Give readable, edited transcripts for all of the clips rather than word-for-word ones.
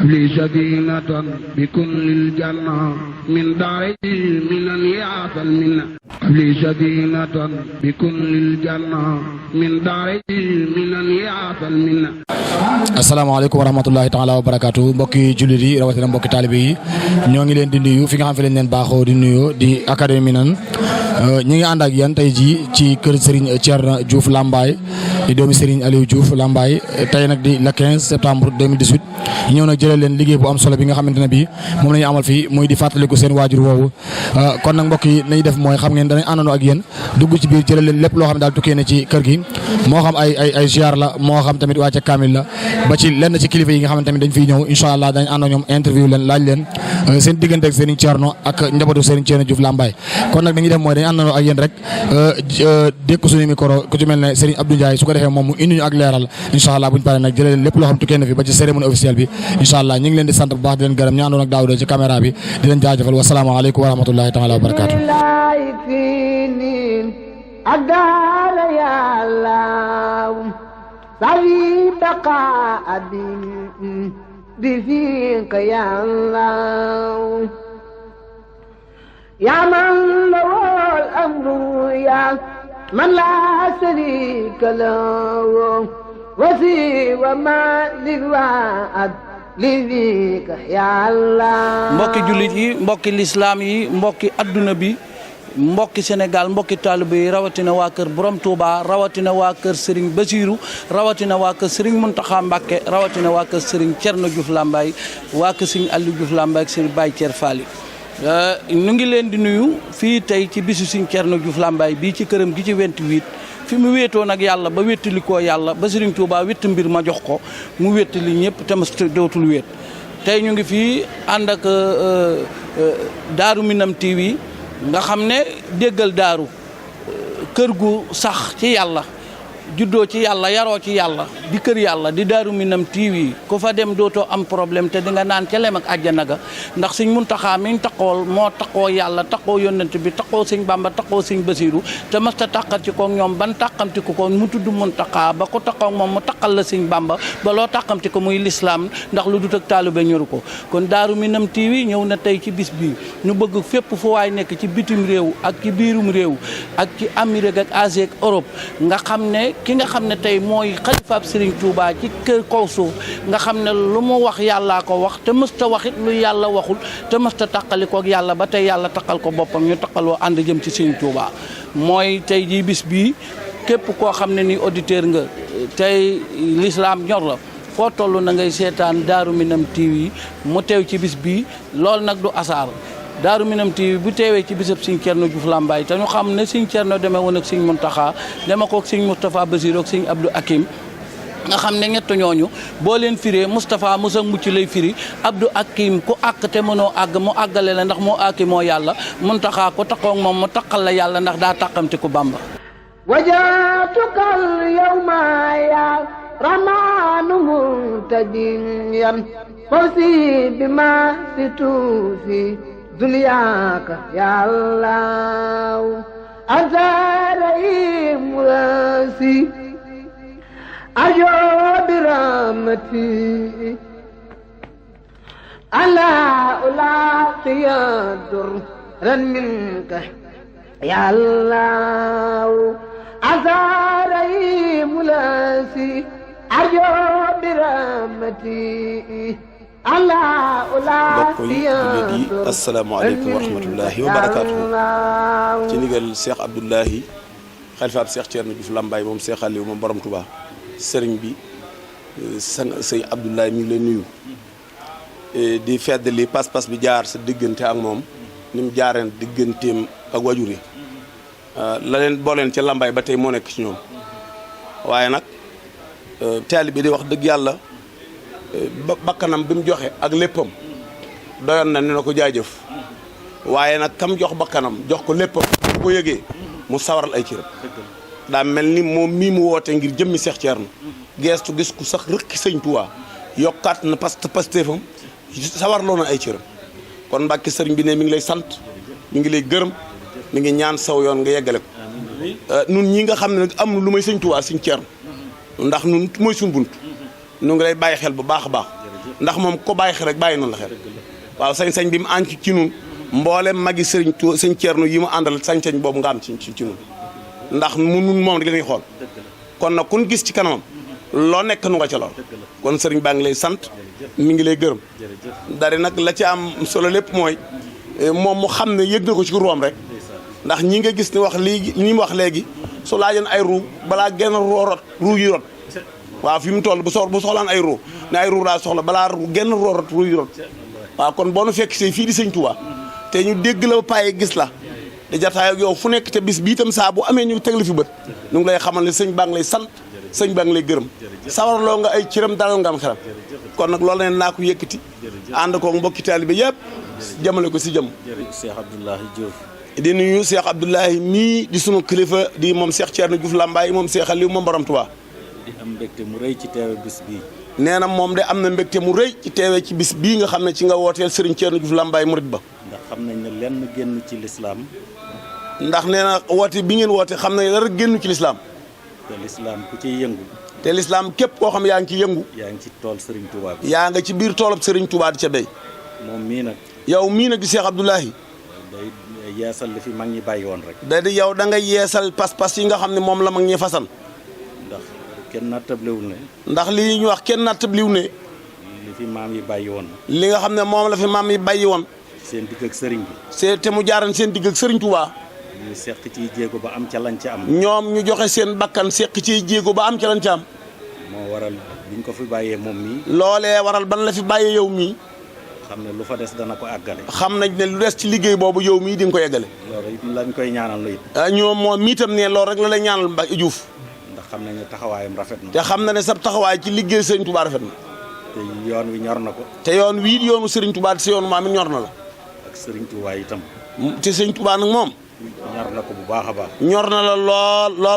li sadinatan bi kullil janna min daari minan yaatal minna li sadinatan bi kullil janna min daari minan yaatal minna. asalaamaaleykum wa rahmatullahi taala wa barakaatu mbokki jullit yi rawatina mbokki taalibe yi ñoo ngi leen di nuyu fi nga xam fi lañ leen baaxoo di nuyoo di académie Minane ñi ngi ànd ak yéen tey jii ci kër Serigne Thierno Diouf Lambaye di doomi Serigne Aliou Diouf Lambaye tey nag di le 15 septembre 2018 ñëw nag jëlee leen liggéey bu am solo bi nga xamante ne bii moom la ñu amal fii muy di fàttaliku seen waajur woowu kon nag mbokk yi nañu def mooy xam ngeen danañ àndandoo ak yéen dugg ci biir jëlee leen lépp loo xam ne daal tukkee na ci kër gi moo xam ay ziar la moo xam tamit wàcce kaamil la ba ci lenn ci kilifa yi nga xamante tamit dañ fiy ñëw incha allah dañ ànd ak ñoom interview leen laaj leen seen diggante ak Serigne Thierno ak njabootu Serigne Thierno Diouf Lambaye kon nag dañuy def mooy dañ àndandoo ak yéen rek dékk suñu micro ku ci mel ne Serigne Abdou Ndiaye su ko defee moom mu indi ñu ak leeral incha allah buñu paree nag jëlee leen lépp loo xam tukkee na fi ba ci cérémonie officielle bi incha allah ñu ngi leen di sant bu baax di leen gërëm ñu àndoon ak Daouda ci caméra bi di leen jaajëfal wasalaamaaleykum wa rahmatullahi taala wa barakaatu. سعي بقاء بفيك يا الله يا من له الأمر يا من لا شريك له وسوى ما للوعد لذيك يا الله mbokki jullit yi mbokki lislaam yi mbokki adduna bi mbokki Sénégal mbokki taalibe yi rawatina waa kër Borom Touba rawatina waa kër Serigne Bassirou rawatina waa kër Serigne Mountakha Mbacké rawatina waa kër Serigne Thierno Diouf Lambaye waa kër Serigne Aliou Diouf Lambaye ak Serigne Baye Thier Fall ñu ngi leen di nuyu fii tey ci bisu Serigne Thierno Diouf Lambaye bii ci këram gi ci 28 fi mu wéetoo nag yàlla ba wéttali koo yàlla ba Serigne Touba wétt mbir ma jox ko mu wéttali ñëpp te mas dootul wéet tey ñu ngi fii ànd ak Daaru Minam TV nga xam ne déggal daaru kër gu sax ci yàlla juddoo ci yàlla yaroo ci yàlla di kër yàlla di Daaru Minam TV ku fa dem dootoo am problème te di nga naan ca lem ak àjjana ga ndax Sëñ Muntaxa mi ñu taxawal moo taxoo yàlla taxoo yónnent bi taxoo Sëñ Bamba taxoo Sëñ Basiru te mas ta tàqal ci koog ñoom ban tàqamti ko mu tudd Muntaxa ba ko taxaw moom mu taqal la Sëñ Bamba ba loo tàqamti ko muy lislaam ndax lu dut ak taalibe ñoru ko kon Daaru Minam TV ñëw na tey ci bis bi ñu bëgg fépp fu waay nekk ci bitim réew ak ci biirum réew ak ci Amérique ak Asie ak Europe nga xam ne ki nga xam ne tey mooy xalifaab Serigne Touba ci kër kaw suuf nga xam ne lu mu wax yàllaa ko wax te mësta waxit lu yàlla waxul te mësta taqalikook yàlla ba tey yàlla taqal ko boppam ñu taqaloo ànd jëm ci Serigne Touba mooy tey jii bis bii képp koo xam ne ni auditeur nga tey l'islam ñor la foo toll na ngay seetaan Daaru Minam TV mu teew ci bis bii loolu nag du asaar Daaru Minam TV bu teewee ci bisab Sëñ Thierno Diouf Lambaye te ñu xam ne Sëñ Thierno demee woon ak Sëñ Mountakha dema ko ak Sëñ Moustapha Bassirou ak Sëñ Abdou Hakim nga xam ne ñett ñooñu boo leen firee Moustapha Moussa mucc lay firi Abdou Hakim ku àkk te mënoo àgg mu àggale la ndax moo àkki moo yàlla Mountakha ku taxaw ak moom mu taqal la yàlla ndax daa tàqamti ku Bamba wajatukal yawma ya rahmanu muntajiyan fawzi bima situfi دنياك يا الله أنت رئيم راسي أرجو برحمتي ألا ألاقي درا منك يا الله أنت رئيم راسي أرجو برحمتي mbokk yi jullit yi asalaamaaleykum wa rahmatullahi wa barakaatuhu ci ndigal Cheikh Abdoulahi xalifaab Cheikh Thierno Diouf Lambaye moom Cheikh Aliou moom borom Touba sëriñ bi sëñ Abdoulahi mi ngi lay nuyu di feddali pas-pas bi jaar sa diggante ak moom ni mu jaareen digganteem ak wajur yi la leen booleen ca Lambaye ba tey moo nekk ci ñoom waaye nag taalibe bi di wax dëgg yàlla bakkanam bi mu joxe ak léppam doyoon na ne na ko jaajëf waaye nag kam jox bakkanam jox ko léppam bu ko yëgee mu sawaral ay cëram daa mel ni moom mii mu woote ngir jëmmi Cheikh Thierno geestu gis ku sax rëkki Sëñ Tuubaa yokkaat na pastéefam sawarloo na ay cëram kon Mbàkke sëriñ bi ne mi ngi lay sant mi ngi lay gërëm mi ngi ñaan saw yoon nga yeggale ko nun ñi nga xam ne nag am lu may Sëñ Tuubaa Sëñ Thierno ndax nun mooy suñ bunt nu ngi lay bàyyi xel bu baax a baax ndax moom ko bàyyi xel rek bàyyi noonu la xel waaw sañ-sañ bi mu ànd ci nun mboolem magi sëñ Ceerno yi mu àndal sañ-sañ boobu nga am ci nun ndax mu nun moom rek la ñuy xool kon nag kun gis ci kanamam loo nekk nu nga ca lool kon sëriñ baa ngi lay sant mi ngi lay gërëm dari nag la ci am solo lépp mooy moom mu xam ne yëg na ko ci ruwam rek ndax ñi nga gis ni wax léegi ni mu wax léegi su laajoon ay ruu balaa genn rot ruu yi rot waaw fi mu toll bu soxlaan ay ruu ne ay ruu daa soxla balaa genn rot ruu yi rot waaw kon boo nu fekk see fii di sëñ Touba te ñu dégg la ba paye gis la di jataay ak yow fu nekk te bis bii tam saa bu amee ñu teg la fi bët ñu ngi lay xamal ne sëñ baa ngi lay sant sëñ baa ngi lay gërëm sawarloo nga ay cëram dalal nga am xelam kon nag loolu leen naa ko yëkkati ànd ko mbokki taalibe yëpp jëmale ko si jëm Cheikh Abdoulahi Diouf di nuyu Cheikh Abdoulahi mii di sunu kilifa di moom Cheikh Thierno Diouf Lambaye moom Cheikh Aliou moom borom Touba di am mbégte mu rëy ci teewe bis bii nee na moom de am na mbégte mu rëy ci teewee ci bis bii nga xam ne ci nga wooteel Serigne Thierno Diouf Lambaye murit ba ndax xam nañ ne lenn génn ci lislaam ndax nee na woote bi ngeen woote xam ne dara génn ci lislaam te lislaam ku ciy yëngu te lislaam képp koo xam yaa ngi ci yëngu yaa ngi ci tool Serigne Touba bi yaa nga ci biir toolab Serigne Touba di ca béy moom mii nag yow mii nag di Cheikh Abdoulahi day yeesal li fi mag ñi bàyyi woon rek da di yow da nga yeesal pas-pas yi nga xam ne moom la mag ñi fasan ndax kenn nattablewul ne ndax lii ñu wax kenn nattabliw ne li fi maam yi bàyyi woon li nga xam ne moom la fi maam yi bàyyi woon seen digg ak sëriñ bi te mu jaaran seen digg ak Serigne Touba ñu seq ciy jéego ba am ca lañ ca am ñoom ñu joxe seen bakkan seq ciy jéego ba am ca lañ ca am moo waral biñ ko fi bàyyee moom mii loolee waral ban la fi bàyyee yow mii xam ne lu fa des dana ko àggale xam nañ ne lu des ci liggéey boobu yow mii di nga ko yeggale loolu it lañ koy ñaanal lu it ñoom moom mii tam ne loolu rek la lay ñaanal Mbacke Diouf ndax xam nañ ne taxawaayam rafet na te xam na ne sab taxawaay ci liggéey Serigne Touba rafet na te yoon wi ñor na ko te yoon wii yoonu Serigne Touba te sa yoonu maam it ñor na la ak Serigne Touba itam te Serigne Touba nag moom ñor na ko bu baax a baax ñor na la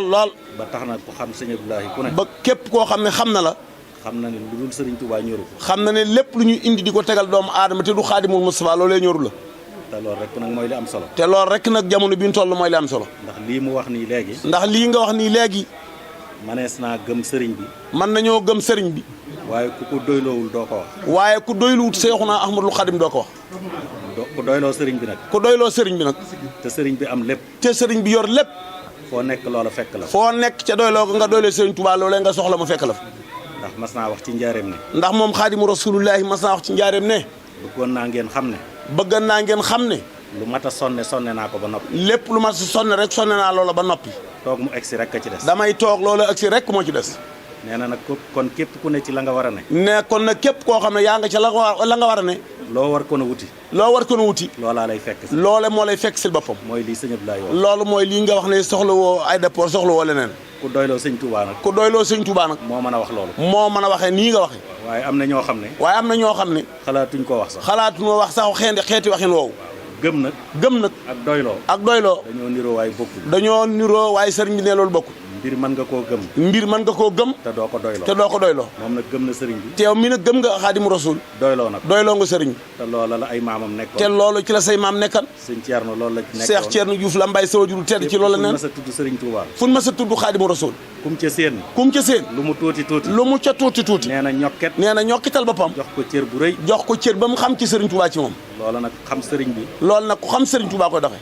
lool ba tax na ku xam sëñ Abdoulahi ku ne ba képp koo xam ne xam na la xam na ne lu dul Serigne Touba ñoru ko xam na ne lépp lu ñu indi di ko tegal doomu aadama te du Xaadimul Mustafa loolee ñoru la te loolu rek nag mooy li am solo te loolu rek nag jamono bi ñu toll mooy li am solo ndax lii mu wax nii léegi ndax lii nga wax nii léegi manees naa gëm sëriñ bi mën nañoo gëm sëriñ bi waaye ku ko doyloowul doo ko wax waaye ku doyluwut Seexuna Ahmadul Xadim doo ko wax ku doyloo sëriñ bi nag ku doyloo sëriñ bi nag te sëriñ bi am lépp te sëriñ bi yor lépp foo nekk loola fekk la foo nekk ca doyloo ko nga doyloo Serigne Touba loolee nga soxla mu fekk la fa ndax mas naa wax ci njaareem ne ndax moom Xaadimu Rasulullahi mas naa wax ci njaareem ne bëggoon naa ngeen xam ne bëggan naa ngeen xam ne lu mat a sonne naa ko ba noppi lépp lu ma si sonne rek sonne naa loola ba noppi toog mu egsi rek a ci des damay toog loola agsi rek moo ci des nee na nag kon képp ku ne ci la nga war a ne ne kon nag képp koo xam ne yaa nga ca la nga war a ne loo war ko na wuti loo war ko na wuti loolaa lay fekk si loole moo lay fekk si boppam mooy lii sëñ Abdoulaye wax loolu mooy lii nga wax ne soxla woo ay déport soxla woo leneen ku doyloo sëñ Touba nag ku doyloo sëñ Touba nag moo mën a wax loolu moo mën a waxee nii nga waxee waaye am na ñoo xam ne waaye am na ñoo xam ne xalaatuñ ko wax sax xalaatuñoo wax sax xeeti waxin woowu gëm nag ak doyloo dañoo niroo waaye bokkul dañoo niroo waaye sëriñ bi ne loolu bokkul mbir mën nga koo gëm mbir mën nga koo gëm te doo ko doyloo moom nag gëm na sëriñ bi te yow mi nag gëm nga Xaadimu Rasuul doyloo nag doyloo nga sëriñ bi te loola la ay maamam nekkoon te loolu ci la say maam nekkan sëñ Thierno loolu la nekkoon Cheikh Thierno Diouf Lambaye sa wajuru tedd ci loolu la neen fu ma sa tudd sëriñ Touba fu ma sa tudd Xaadimu Rasuul kum ca seen lu mu tuuti lu mu ca tuuti nee na ñokkital boppam jox ko cër bu rëy jox ko cër ba mu xam ci sëriñ Touba ci moom loola nag xam sëriñ bi loolu nag ku xam sëriñ Touba koy doxee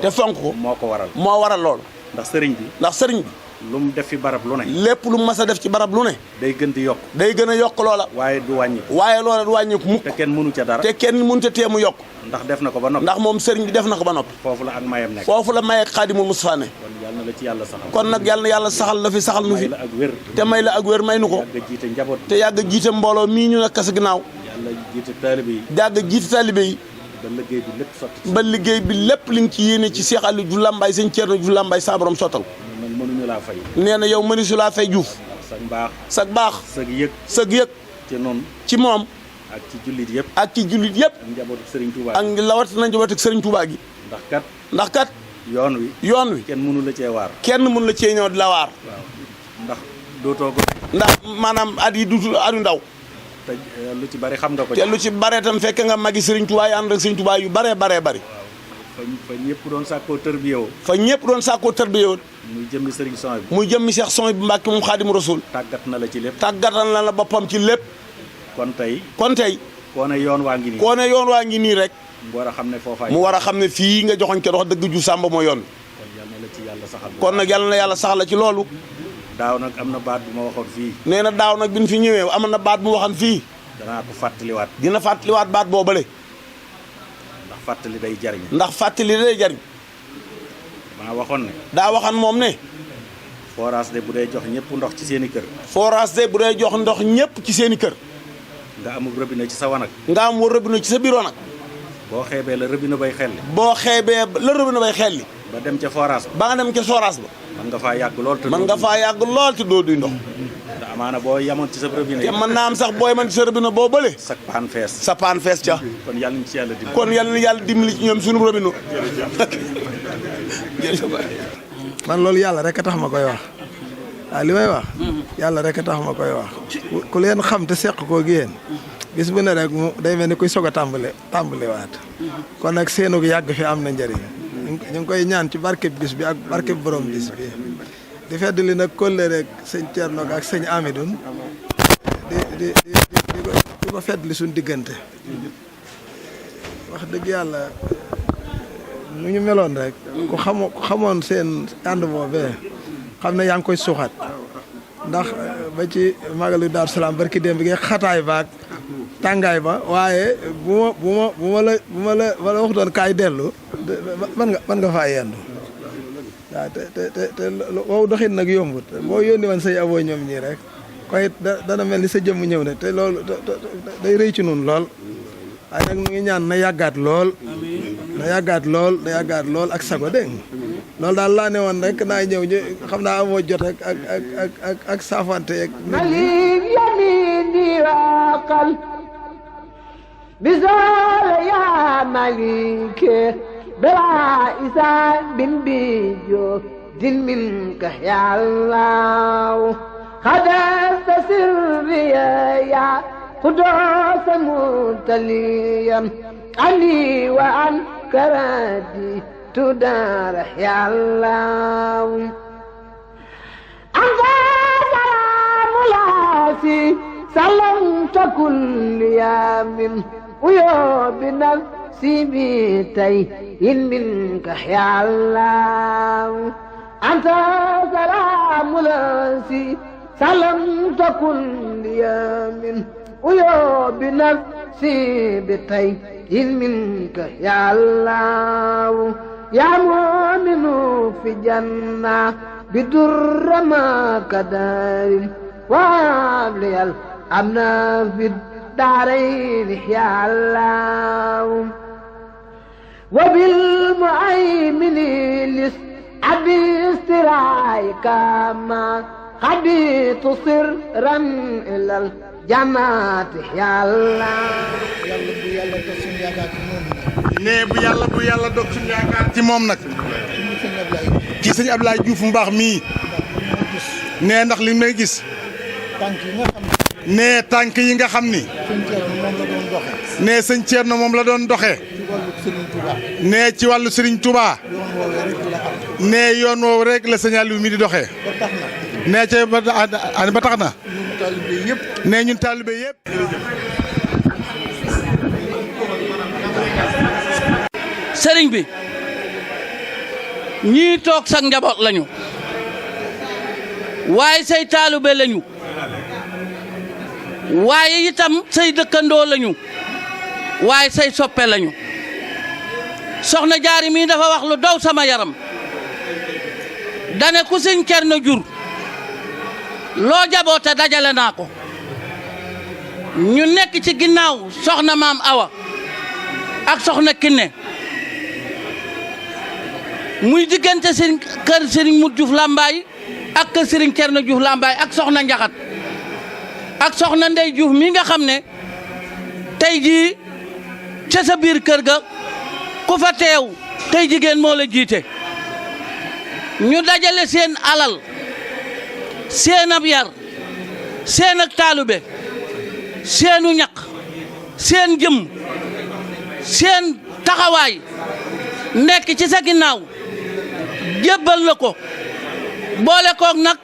te fonk ko moo waral loolu ndax sëriñ bi lu mu def fi barab lu ne lépp lu mu mas a def ci barab lu ne day gën di yokk day gën a yokk loola waaye du wàññi waaye loola du wàññiku mukk te kenn mënu ca dara te kenn mënu ca teemu yokk ndax def na ko ba noppi ndax moom sëriñ bi def na ko ba noppi foofu la ak mayam nekk foofu la may ak Xaadimul Mustafaa ne kon yàlla na la ci yàlla saxal kon nag yàlla na yàlla saxal la fi saxal nu fi may la ak wér te may la ak wér may nu ko yàgg jiite njaboot te yàgg jiite mbooloo mii ñu nekk sa ginnaaw yàlla jiite taalibe yi yàgg jiite taalibe yi ba liggéey bi lépp sotti ba liggéey bi lépp li nga ci yéene ci Cheikh Aliou Diouf Lambaye sëñ Thierno Diouf Lambaye sa borom sottal mënuñu laa fay nee na yow mëni su laa fay Diouf sag baax sag yëg ci noonu ci moom ak ci jullit yëpp ak njabootu Serigne Touba ak lawat na njabootu Serigne Touba gi ndax kat yoon wi kenn mënu la cee waar kenn mënu la cee ñëw di la waar waaw ndax dootoo ko ndax maanaam at yi duutul atu ndaw te lu ci bari xam nga ko te lu ci bare tam fekk nga magi Serigne Touba yi ànd ak Serigne Touba yu bare bari fa ñëpp doon sàkkoo tërbiyewoo muy jëmmi Serigne Son bi muy jëmmi Cheikh Son bi Mbàkke moom Xaadimu Rasuul tàggat na la ci lépp tàggatal na la boppam ci lépp kon tey koo ne yoon waa ngi nii rek mu war a xam ne foofaay mu war a xam ne fii nga joxoñ ke dox dëgg ju Samba moo yoon kon nag yàlla na yàlla saxal ci loolu daaw nag am na baat bu ma waxoon fii nee na daaw nag bi ñu fi ñëwee am na baat bu waxoon fii danaa ko fàttaliwaat dina fàttaliwaat baat boobale ndax fàttali day jariñ maa waxoon ne daa waxoon moom ne forage de bu dee jox ñëpp ndox ci seen i kër forage de bu dee jox ndox ñëpp ci seen i kër nga amul robinet ci sa wanag nga am robinet ci sa bureau nag boo xeebee la robinet bay xelli ba dem ca forage ba nga dem ca forage ba mën nga faa yàgg lool te doo duy ndox te amaana boo yamoon ci sa robinet te mën naa am sax booy man ci sa robinet boo bële sa paan fees ca kon yàlla ñu ci yàlla dimbali kon yàlla na yàlla dimbali ci ñoom suñu robinet man loolu yàlla rek a tax ma koy wax waaw li may wax yàlla rek a tax ma koy wax ku leen xam te seq koo gi yéen bis bu ne rek mu day mel ni kuy soog a tàmbaliwaat kon nag seenu yàgg fi am na njëriñ ñu ngi koy ñaan ci barkeb bis bi ak barkeb borom bis bi di feddali nag kóllëre rek sëñ Thierno ak sëñ Amidoune di ko feddali suñu diggante wax dëgg yàlla nu ñu meloon rek ku xamoon seen ànd boobee xam ne yaa ngi koy suuxat ndax ba ci magalu Daaru Salaam barki démb bi xataay baak tàngaay ba waaye bu ma la waxutoon kaay dellu mën nga faa yendu waaw te wow doxin nag yombut boo yónni woon say aboo ñoom ñii rek koy dana mel ni sa jëmm ñëw ne te loolu day rëy ci nun lool waaye nag mu ngi ñaan na yàggaat lool ak sago dégg loolu daal laa ne woon rek naay ñëw ñu xam naa amoo jot ak saafante yeeg malik yamini waqal bizal ya malike bela isa bin bijo din minka ya allah khadasta sirriya ya قدوس متليا عني وعن كرادي تدار يا الله أنت سلام لاسي سلمت كل يوم ويا بنفسي بيتي منك يا الله أنت سلام لاسي سلمت كل يوم ويا بنفسي بطيء منك يا الله يا مؤمن في جنة بدر ما كدار وابلي الأمن في الدارين يا الله وبالمؤمن لسعد استرايك ما خبيت سرا إلى jamaat yàlla. bu yàlla dog suñu yaakaar ci moom nag. ci sëñ Ablaye Diouf mu baax mii. nee ndax li may gis. nee tànk yi nga xam ni. nee sëñ Thierno moom la doon doxee. nee ci wàllu Serigne Touba. nee yoon woowu rek la sëñ Aliou mi di doxee. nee ca ba tax na. nee ñun taalibe yëpp. sëriñ bi ñii toog sa njaboot lañu waaye say taalibe lañu waaye itam say dëkkandoo lañu waaye say soppe lañu soxna Jaari mii dafa wax lu daw sama yaram dane ku sëñ Cerno jur loo jaboote dajale naa ko ñu nekk ci ginnaaw soxna maam Awa ak soxna Kiné muy diggante sëriñ kër sëriñ Mut Juuf Lambaay ak kër sëriñ Cerno Juuf Lambaay ak soxna Njaxat ak soxna Ndey Juuf mi nga xam ne tey jii ca sa biir kër ga ku fa teew tey jigéen moo la jiite ñu dajale seen alal seen ab yar seen ak taalube seenu ñaq seen jëm seen taxawaay nekk ci sa ginnaaw jébbal la ko boole koog nag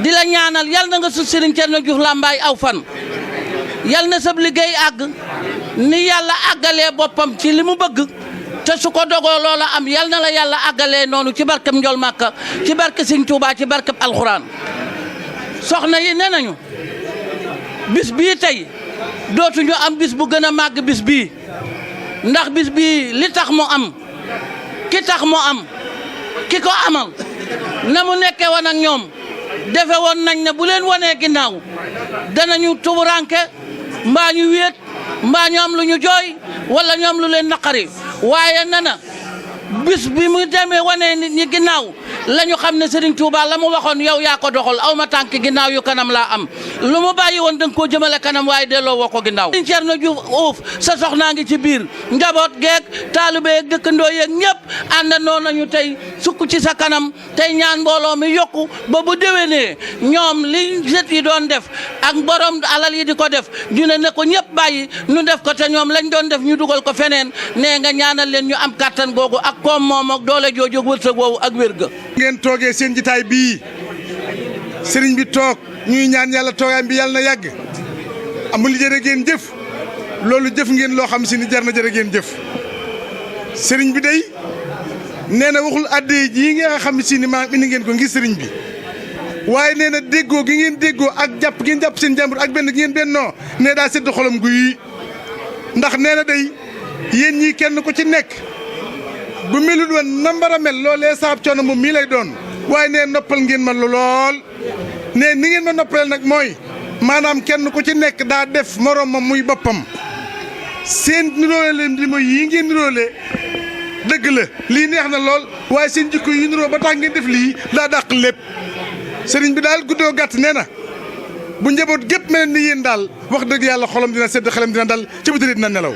di la ñaanal yal na nga su Sëriñ Cerno Juuf Lambaay aw fan yal na sab liggéey àgg ni yàlla àggalee boppam ci li mu bëgg te su ko dogoo loola am yal na la yàlla àggalee noonu ci barkeb Njol Màkka ci barke Sëñ Tuubaa ci barkeb alxuraan soxna yi nee nañu bis bii tey dootuñu am bis bu gën a màgg bis bii ndax bis bii li tax mu am ki tax mu am ki ko amal na mu nekkee woon ak ñoom defe woon nañ ne bu leen wanee ginnaaw danañu tuburanke mbaa ñu wéet mbaa ñu am lu ñu jooy wala ñu am lu leen naqari waaye nana bis bi mu demee wanee nit ñi ginnaaw la ñu xam ne Serigne Touba la mu waxoon yow yaa ko doxal aw ma tànk ginnaaw yu kanam laa am lu mu bàyyi woon da nga koo jëmale kanam waaye delloo woo ko ginnaaw. Serigne Thierno Diouf uuf sa soxnaa ngi ci biir njaboot geeg taalibe yeeg dëkkandoo yeeg ñëpp àndandoo nañu tey sukk ci sa kanam tey ñaan mbooloo mi yokku ba bu déwénee ñoom li jët yi doon def ak borom alal yi di ko def ñu ne ko ñëpp bàyyi ñu def ko te ñoom lañ doon def ñu dugal ko feneen nee nga ñaanal leen ñu am kattan googu ak koom moom ak doole jooju wërsëg woowu ak wér ga ngeen toogee seen jitaay bii sëriñ bi toog ñuy ñaan yàlla toogaay bi yàlla na yàgg amul jërë ngeen jëf loolu jëf ngeen loo xam si ni jar na jërë ngeen jëf sëriñ bi day nee na waxul addee jii nga xam si ni maa indi ngeen ko ngir sëriñ bi waaye nee na déggoo gi ngeen déggoo ak jàpp ngeen jàpp seen jàmbur ak benn gi ngeen bennoo nee daa sedd xolam guy ndax nee na day yéen ñii kenn ku ci nekk bu melul woon nambara mel loolee saab coono moom mii lay doon waaye nee noppal ngeen ma lool nee ni ngeen ma noppaleel nag mooy maanaam kenn ku ci nekk daa def morom ma muy boppam seen niroole li mooy yii ngeen niroole dëgg la lii neex na lool waaye seen jikko yi niroo ba tax ngeen def lii daa dàq lépp sëriñ bi daal guddoo gàtt nee na bu njaboot gépp mel ni yéen daal wax dëgg yàlla xolam dina sedd xelam dina dal ci bu tëddee dina nelaw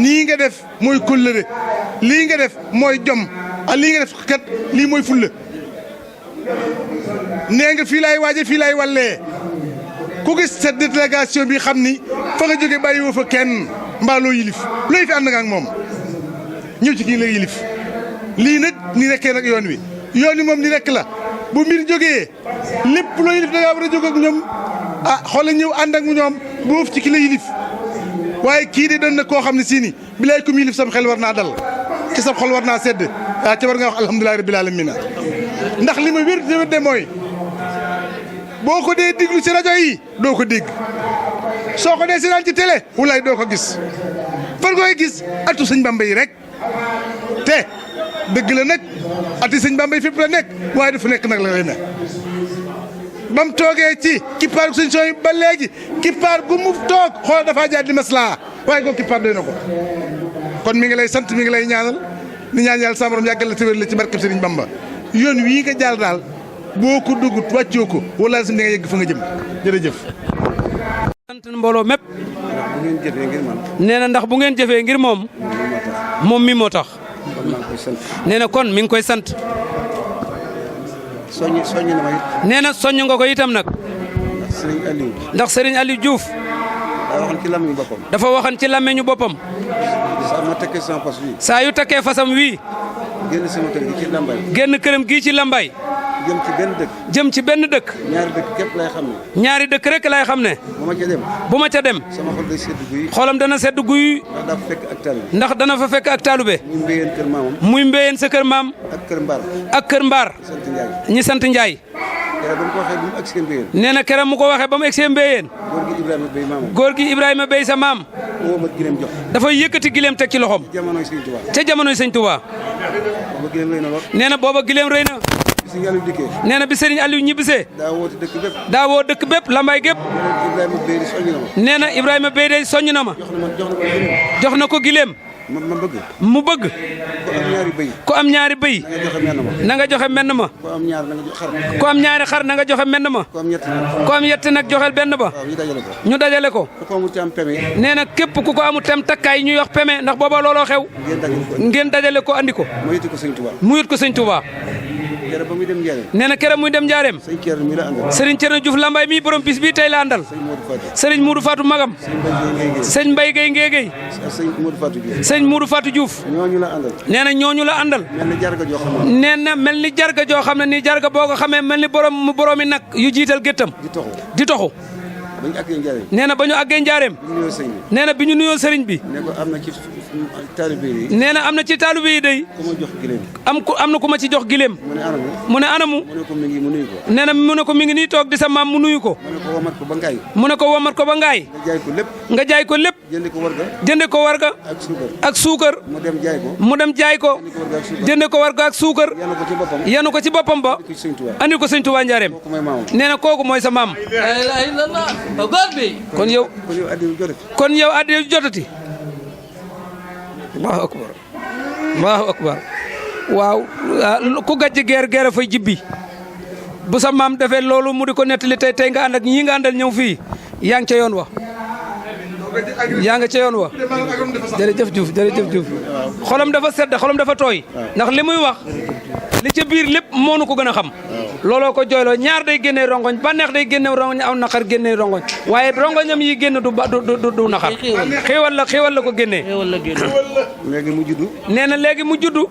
nii nga def mooy kóllëre lii nga def mooy jom ak lii nga def kat lii mooy fulla nee nga fii laay waaje fii laay wallee ku gis sa délégation bi xam ni fa nga jóge bàyyi woo fa kenn mbaa loo yilif looy fi ànd nga ak moom ñëw ci kii la yilif lii nag ni nekkee nag yoon wi moom ni nekk la bu mbir jógee lépp loo yilif da ngaa war a jóg ak ñoom xoolal ñëw ànd ak ñoom boof ci ki la yilif waaye kii de doon na koo xam ne sii ni bilaay kum yilif sam xel war naa dal ci sam xol war naa sedd ca war nga wax alhamdulilahi rabbil alamin ndax li ma wér de mooy boo ko dee diglu ci rajo yi doo ko dégg soo ko dee seetaan ci télé wulaay doo ko gis fan koy gis atu sëñ Bamba yi rek te dëgg la nag ati sëñ Bamba yi fépp la nekk waaye dafa nekk nag la lay ne ba mu toogee ci kippaar suñ sooy ba léegi kippaar gu mu toog xool dafaa jaar di maslaa waaye ko kippaar doy na ko kon mi ngi lay sant mi ngi lay ñaanal ni ñaan yàlla sa borom yàggal la te wér la ci barkeb Sëriñ Bamba yoon wii nga jaar daal boo ko dugut wàccoo ko wala sim di nga yegg fa nga jëm jërëjëf. sant mbooloo mépp nee na ndax bu ngeen jëfee ngir moom mi moo tax nee na kon mi ngi koy sant. soññ na ma it. nee na soññ nga ko itam nag. ndax Serigne Aliou Diouf. dafa waxoon ci làmmiñu boppam. saa ma tekkee sama fas wii. saa yu takkee fasam wii. génn sama kër gi ci Lambaye. génn këram gii ci Lambaye. jëm ci benn dëkk. jëm ci benn dëkk. ñaari dëkk képp lay xam ne. ñaari dëkk rek lay xam ne. bu ma ca dem. sama xol day sedd guy. xolam dana sedd guy. ndax dana fa fekk ak taalube. muy mbéyeen kër maamam. muy mbéyeen sa kër maam. ak kër Mbaar. ak kër Mbaar. ñi sant Njaay. nee na keroog mu ko waxee ba mu egsee mbéyeen. góor gi Ibrahima Bey sa maam. dafa yëkkati gileem teg ci loxoom. ca jamonoy sëñ Touba. nee na booba gileem rëy na. nee na bi Serigne Aliou ñibbisee. daa woo dëkk bépp Lambaye gépp. nee na Ibrahima Bey de soññ na ma. jox na ko gileem. ma bëgg. mu bëgg. ku am ñaari bëy. na nga joxe menn ma. ku am ñaar na nga joxe xar. ku am ñaari xar na nga joxe menn ma. ku am yett nag joxel benn ba. ñu dajale ko. ku ko amul ci am peme. nee na képp ku ko amul tam takkaay ñuy wax peme ndax booba looloo xew. ngeen dajale ko andi ko. mu yët ko sëñ Touba. mu yët ko sëñ Touba. keroog ba muy dem Njaareem. nee na keroog muy dem Njaareem. Serigne Thierno Diouf Lambaye mii borom bis bii tey la àndal. Serigne Moudou Fatou Magam. sëñ Mbaye Gueye Ngéegéy. sëñ Moudou Fatou Diouf. ñooñu la àndal. nee na ñooñu la àndal. nee na mel ni jarga joo xam ne nii jarga boo ko xamee mel ni boroomi nag yu jiital géttam. di toxu. nee na ba ñu àggee Njaareem. nee na bi ñu nuyoo sëriñ bi. nee na am na ci taalibe yi day. am na ku ma ci jox gileem. mu ne anamu. nee na mu ne ko mi ngi nii toog di sa maam mu nuyu ko. mu ne ko womat ko ba ngaay. nga jaay ko lépp. jënde ko warga. ak suukar. mu dem jaay ko. jënde ko warga ak suukar. yanu ko ci boppam ba. andi ko sëñ Tuubaa Njaareem. nee na kooku mooy sa maam. kon yow addiya jotati. Allahu akbar Allahu akbar waaw ku gàcce geer fay jibbi bu sa maam defee loolu mu di ko nettali tey nga ànd ak ñii nga àndal ñëw fii yaa ngi ca yoon wa yaa nga ca yoon wa jërëjëf Diouf xolam dafa sedd xolam dafa tooy ndax li muy wax li ca biir lépp moo nu ko gën a xam looloo ko jooyloo ñaar day génnee rongoñ bànneex day génne rongoñ aw naqar génnee rongoñ waaye rongoñam yi génn du naqar xéewal la ko génnee léegi mu juddu nee na léegi mu juddu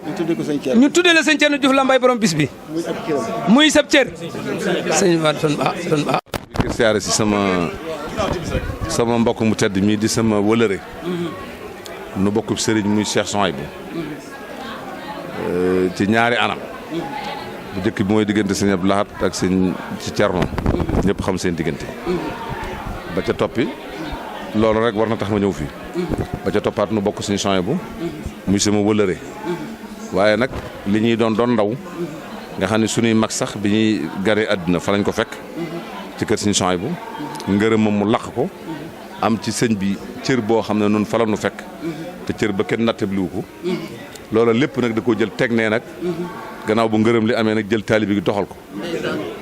ñu tuddee la sëñ Thierno Diouf Lambaye borom bis bi muy sab cër sëñ ba ton ba di siyaare si sama mbokk mu tedd mii di sama wëlëre nu bokk sëriñ muy Cheikh Souhaïbou ci ñaari anam bu njëkk bi mooy diggante sëñ Abdou Lahad ak sëñ ci Thierno ñëpp xam seen diggante ba ca toppi loolu rek war na tax ma ñëw fii ba ca toppaat nu bokk sëñ Souhaïbou muy sama wëlëre waaye nag li ñuy doon ndaw nga xam ne suñuy mag sax bi ñuy garee àddina fa lañ ko fekk ci kër sëñ Souhaïbou ngërëm moom mu laq ko am ci sëñ bi cër boo xam ne noonu fa la nu fekk te cër ba kenn nattabliwu ko loola lépp nag da koo jël teg nee nag gannaaw bu ngërëm li amee nag jël taalibi gi doxal ko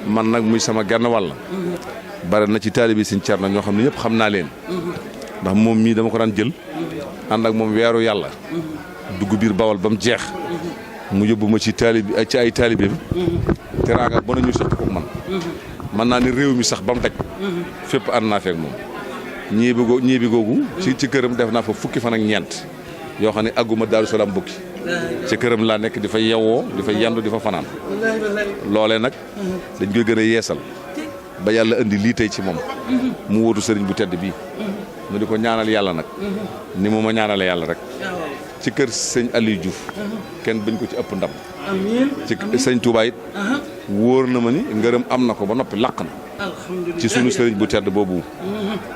man nag muy sama genn wàll bare na ci taalibi sëñ Thierno ñoo xam ne ñëpp xam naa leen ndax moom mii dama ko daan jël ànd ak moom weeru yàlla dugg biir Bawol ba mu jeex mu yóbbu ma ci ay taalibeem teraanga ba nañu seq ko man naa ni réew mi sax ba mu daj fépp ànd naa feek moom ñii bi googu ci këram def naa fa fukki fan ak ñeent yoo xam ne àgguma Daaru Salaam bukki ci këram laa nekk di fa yewwoo di fa yendu di fa fanaan loolee nag dañ koy gën a yeesal ba yàlla indi lii tey ci moom mu wóotu sëriñ bu tedd bii nu di ko ñaanal yàlla nag ni mu ma ñaanale yàlla rek ci kër sëñ Aliou Diouf kenn bañ ko ci ëpp ndam ci sëñ Touba it wóor na ma ni ngërëm am na ko ba noppi laq na ci sunu sëriñ bu tedd boobu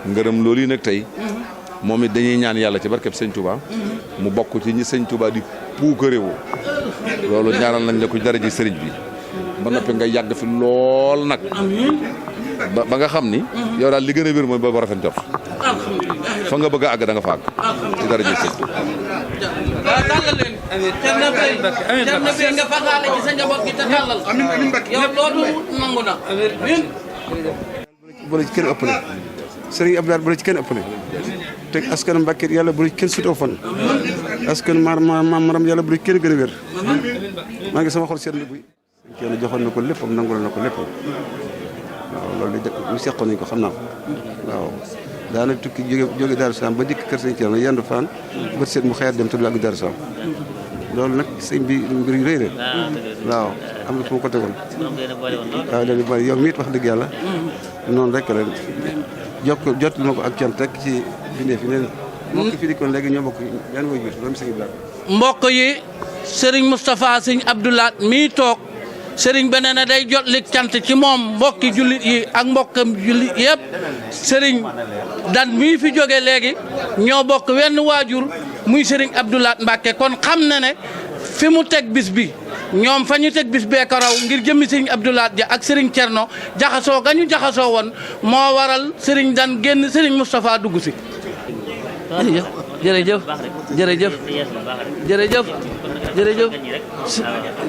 ngërëm loolu yi nag tey moom it dañuy ñaan yàlla ci barkeb sëñ Touba mu bokk ci ñi sëñ Touba di puukarewoo loolu ñaanal nañ la ko dara ji sëriñ bi ba noppi nga yàgg fi lool nag ba nga xam ni yow daal li gën a wér mooy boobu rafet jot fa nga bëgg a àgg da nga fa àgg ci dara ji sëñ bu la ci kenn ëppale sëriñ Abdoulaye bu la ci kenn ëppale teg askan Mbàkke yàlla bu la ci kenn sutoo fan askan maram yàlla bu la ci kenn gën a wér maa ngi sama xol seetlu buy kenn joxoon na ko léppam nangul na ko léppam waaw loolu de ñu seqoon nañ ko xam naa ko waaw daana tukki jóge Daaru Salaam ba dikk kër sëñ Thierno yendu fan bët seet mu xëyaat dem te du àgg Daaru Salaam loolu nag sëñ bi mbir yu rëy la waaw am na fu ma ko tegoon waaw leen boole yow miit wax dëgg yàlla noonu rek la jot ma ko ak cant rek ci bindee fi neen mbokk fi dikkoon léegi ñoo bokk benn way jur loolu sëñ Ibrahima mbokk yi sëriñ Moustapha sëñ Abdoulaat mii toog sëriñ beneen na day jot li cant ci moom mbokki jullit yi ak mbokkam jullit yëpp sëriñ dan mii fi jóge léegi ñoo bokk wenn waajur muy sëriñ Abdoulaat Mbacke kon xam na ne fi mu teg bis bi ñoom fa ñu teg bis bee ko raw ngir jëmmi sëriñ Abdoulaat ja ak sëriñ Thierno jaxasoo ga ñu jaxasoo woon moo waral sëriñ dan génn sëriñ Moustapha dugg si jërëjëf jërëjëf jërëjëf jërëjëf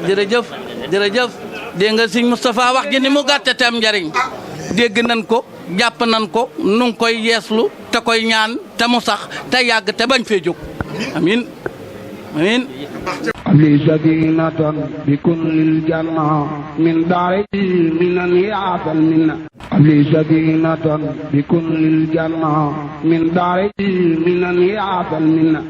jërëjëf jërëjëf dégg nga sëñ Moustapha wax ji ni mu gàtte te am njariñ dégg nañ ko jàpp nañ ko nu ngi koy yeeslu te koy ñaan te mu sax te yàgg te bañ fee jóg amin amin li sadinatan bi kullil janna min daari minan yaatal minna li sadinatan bi kullil janna min daari minan yaatal minna